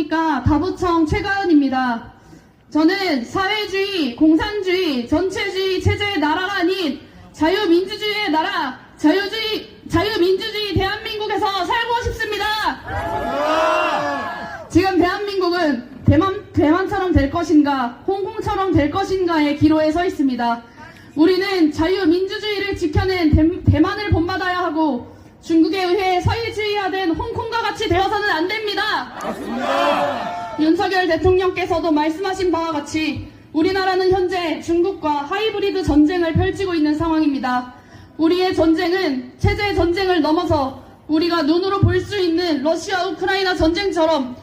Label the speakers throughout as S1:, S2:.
S1: 안녕하십니까. 다부청 최가은입니다. 저는 사회주의, 공산주의, 전체주의 체제의 나라가 아닌 자유민주주의의 나라, 자유민주주의 대한민국에서 살고 싶습니다. 지금 대한민국은 대만처럼 될 것인가, 홍콩처럼 될 것인가의 기로에 서 있습니다. 우리는 자유민주주의를 지켜낸 대만을 본받아야 하고 중국에 의해 사회주의화된 홍콩과 같이 되어서는 안 됩니다. 맞습니다. 윤석열 대통령께서도 말씀하신 바와 같이 우리나라는 현재 중국과 하이브리드 전쟁을 펼치고 있는 상황입니다. 우리의 전쟁은 체제 전쟁을 넘어서 우리가 눈으로 볼 수 있는 러시아 우크라이나 전쟁처럼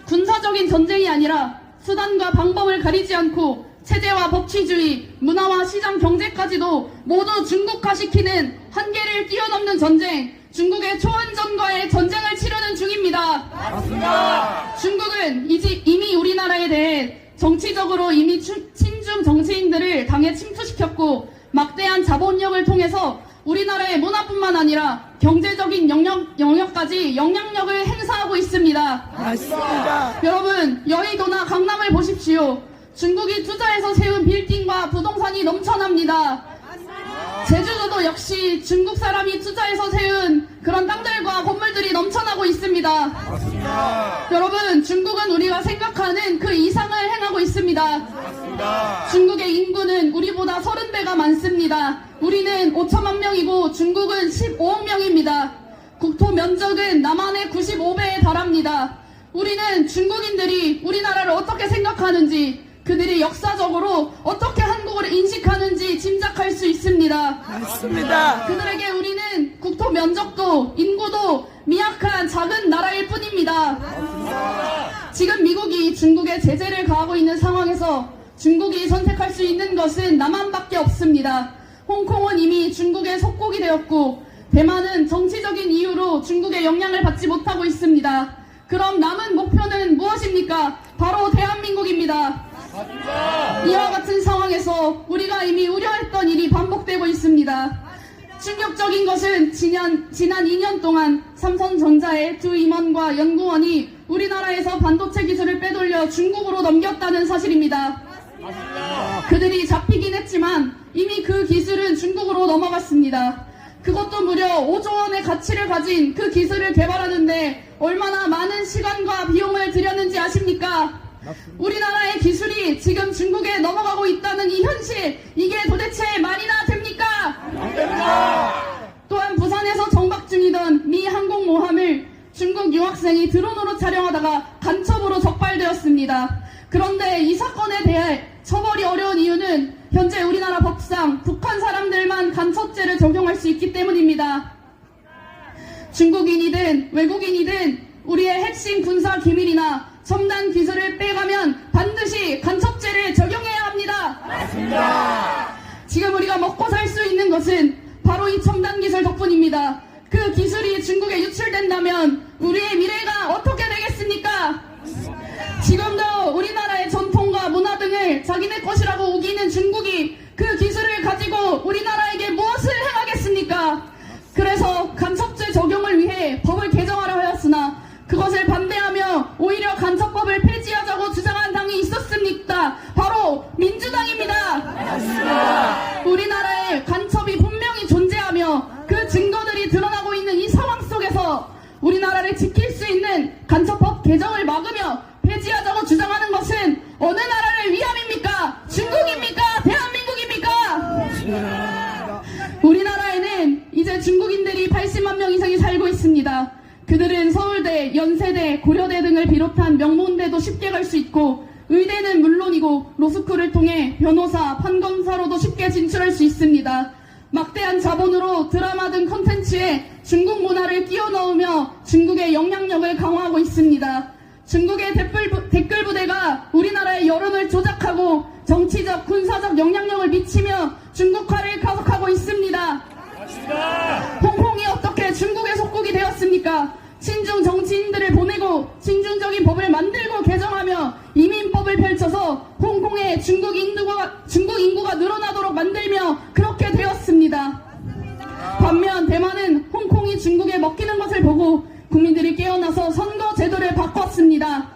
S1: 군사적인 전쟁이 아니라 수단과 방법을 가리지 않고 체제와 법치주의, 문화와 시장 경제까지도 모두 중국화시키는 한계를 뛰어넘는 전쟁, 중국의 초원전과의 전쟁을 치르는 중입니다. 맞습니다. 중국은 이미 우리나라에 대해 정치적으로 이미 친중 정치인들을 당에 침투시켰고 막대한 자본력을 통해서 우리나라의 문화뿐만 아니라 경제적인 영역까지 영향력을 행사하고 있습니다. 맞습니다. 여러분, 여의도나 강남을 보십시오. 중국이 투자해서 세운 빌딩과 부동산이 넘쳐납니다. 제주도도 역시 중국 사람이 투자해서 세운 그런 땅들과 건물들이 넘쳐나고 있습니다. 맞습니다. 여러분, 중국은 우리가 생각하는 그 이상을 행하고 있습니다. 맞습니다. 중국의 인구는 우리보다 30배가 많습니다. 우리는 5천만 명이고 중국은 15억 명입니다. 국토 면적은 남한의 95배에 달합니다. 우리는 중국인들이 우리나라를 어떻게 생각하는지, 그들이 역사적으로 어떻게 한국을 인식하는지 짐작할 수 있습니다. 맞습니다. 그들에게 우리는 국토 면적도 인구도 미약한 작은 나라일 뿐입니다. 맞습니다. 지금 미국이 중국에 제재를 가하고 있는 상황에서 중국이 선택할 수 있는 것은 남한밖에 없습니다. 홍콩은 이미 중국의 속국이 되었고 대만은 정치적인 이유로 중국의 영향을 받지 못하고 있습니다. 그럼 남은 목표는 무엇입니까? 바로 대한민국입니다. 이와 같은 상황에서 우리가 이미 우려했던 일이 반복되고 있습니다. 충격적인 것은 지난 2년 동안 삼성전자의 두 임원과 연구원이 우리나라에서 반도체 기술을 빼돌려 중국으로 넘겼다는 사실입니다. 그들이 잡히긴 했지만 이미 그 기술은 중국으로 넘어갔습니다. 그것도 무려 5조 원의 가치를 가진 그 기술을 개발하는데 얼마나 많은 시간과 비용을 들였는지 아십니까? 우리나라의 기술이 지금 중국에 넘어가고 있다는 이 현실, 이게 도대체 말이나 됩니까? 안 됩니다. 또한 부산에서 정박 중이던 미 항공모함을 중국 유학생이 드론으로 촬영하다가 간첩으로 적발되었습니다. 그런데 이 사건에 대해 처벌이 어려운 이유는 현재 우리나라 법상 북한 사람들만 간첩죄를 적용할 수 있기 때문입니다. 중국인이든 외국인이든 우리의 핵심 군사 기밀이나 첨단 기술을 빼가면 반드시 간첩죄를 적용해야 합니다. 맞습니다. 지금 우리가 먹고 살 수 있는 것은 바로 이 첨단 기술 덕분입니다. 그 기술이 중국에 유출된다면 우리의 미래가 어떻게 되겠습니까? 지금도 우리나라의 전통과 문화 등을 자기네 것이라고 우기는 중국이 그 기술을 가지고 우리나라에게 무엇을 행하겠습니까? 그래서 간첩죄 적용을 위해 법을 개정하려 하였으나 그것을 반대하며 오히려 간첩법을 폐지하자고 주장한 당이 있었습니까? 바로 민주당입니다. 맞습니다. 우리나라에 간첩이 분명히 존재하며 그 증거들이 드러나고 있는 이 상황 속에서 우리나라를 지킬 수 있는 간첩법 개정을 막으며 폐지하자고 주장하는 것은 어느 나라를 위함입니까? 중국입니까? 대한민국입니까? 우리나라에는 이제 중국인들이 80만 명 이상이 살고 있습니다. 그들은 서울대, 연세대, 고려대 등을 비롯한 명문대도 쉽게 갈 수 있고 의대는 물론이고 로스쿨을 통해 변호사, 판검사로도 쉽게 진출할 수 있습니다. 막대한 자본으로 드라마 등 콘텐츠에 중국 문화를 끼워 넣으며 중국의 영향력을 강화하고 있습니다. 중국의 댓글 부대가 우리나라의 여론을 조작하고 정치적, 군사적 영향력을 미치며 중국화를 가속하고 있습니다. 홍콩이 어떻게 중국의 속국이 되었습니까? 친중 정치인들을 보내고 친중적인 법을 만들고 개정하며 이민법을 펼쳐서 홍콩에 중국 인구가 늘어나도록 만들며 그렇게 되었습니다. 반면 대만은 홍콩이 중국에 먹히는 것을 보고 국민들이 깨어나서 선거 제도를 바꿨습니다.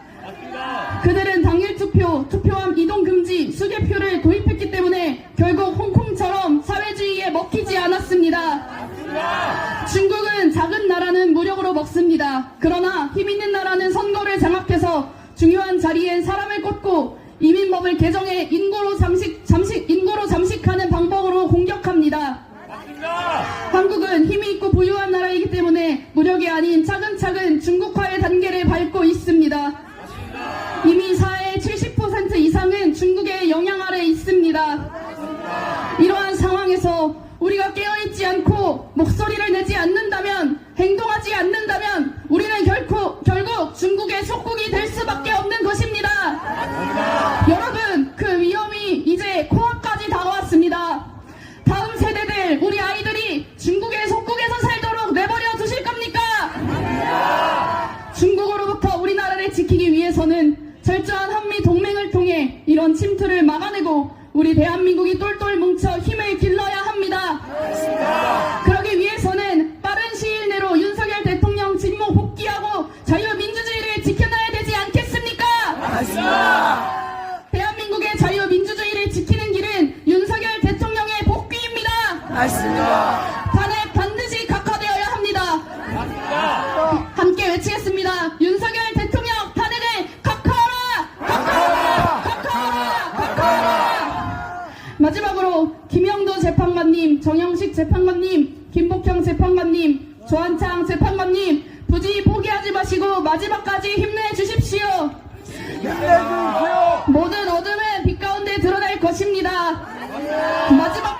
S1: 중국은 작은 나라는 무력으로 먹습니다. 그러나 힘 있는 나라는 선거를 장악해서 중요한 자리엔 사람을 꽂고 이민법을 개정해 인고로 잠식하는 방법으로 공격합니다. 한국은 힘이 있고 부유한 나라이기 때문에 무력이 아닌 차근차근 중국화의 단계를 밟고 있습니다. 이미 사회의 70% 이상은 중국의 영향 아래 있습니다. 이러한 상황에서 우리가 깨어있지 않고 목소리를 내지 않는다면, 행동하지 않는다면 우리는 결국 중국의 속국이 될 수밖에 없는 것입니다. 여러분, 그 위험이 이제 코앞까지 다가왔습니다. 다음 세대들, 우리 아이들이 중국의 속국에서 살도록 내버려 두실 겁니까? 중국으로부터 우리나라를 지키기 위해서는 철저한 한미 동맹을 통해 이런 침투를 막아내고 우리 대한민국이 똘똘 뭉쳐 힘을 길러야 합니다. 그러기 위해서는 빠른 시일 내로 윤석열 대통령 직무 복귀하고 자유민주주의를 지켜놔야 되지 않겠습니까? 대한민국의 자유민주주의를 지키는 길은 윤석열 대통령의 복귀입니다. 탄핵 반드시 각하되어야 합니다. 함께 외치겠습니다. 윤석열 대통령 탄핵을 각하하라! 각하하라! 각하하라! 각하하라! 마지막으로 김영도 재판관님, 정영식 재판관님, 김복형 재판관님, 조한창 재판관님, 부지 포기하지 마시고 마지막까지 힘내주십시오. 모든 어둠은 빛 가운데 드러날 것입니다. 마지막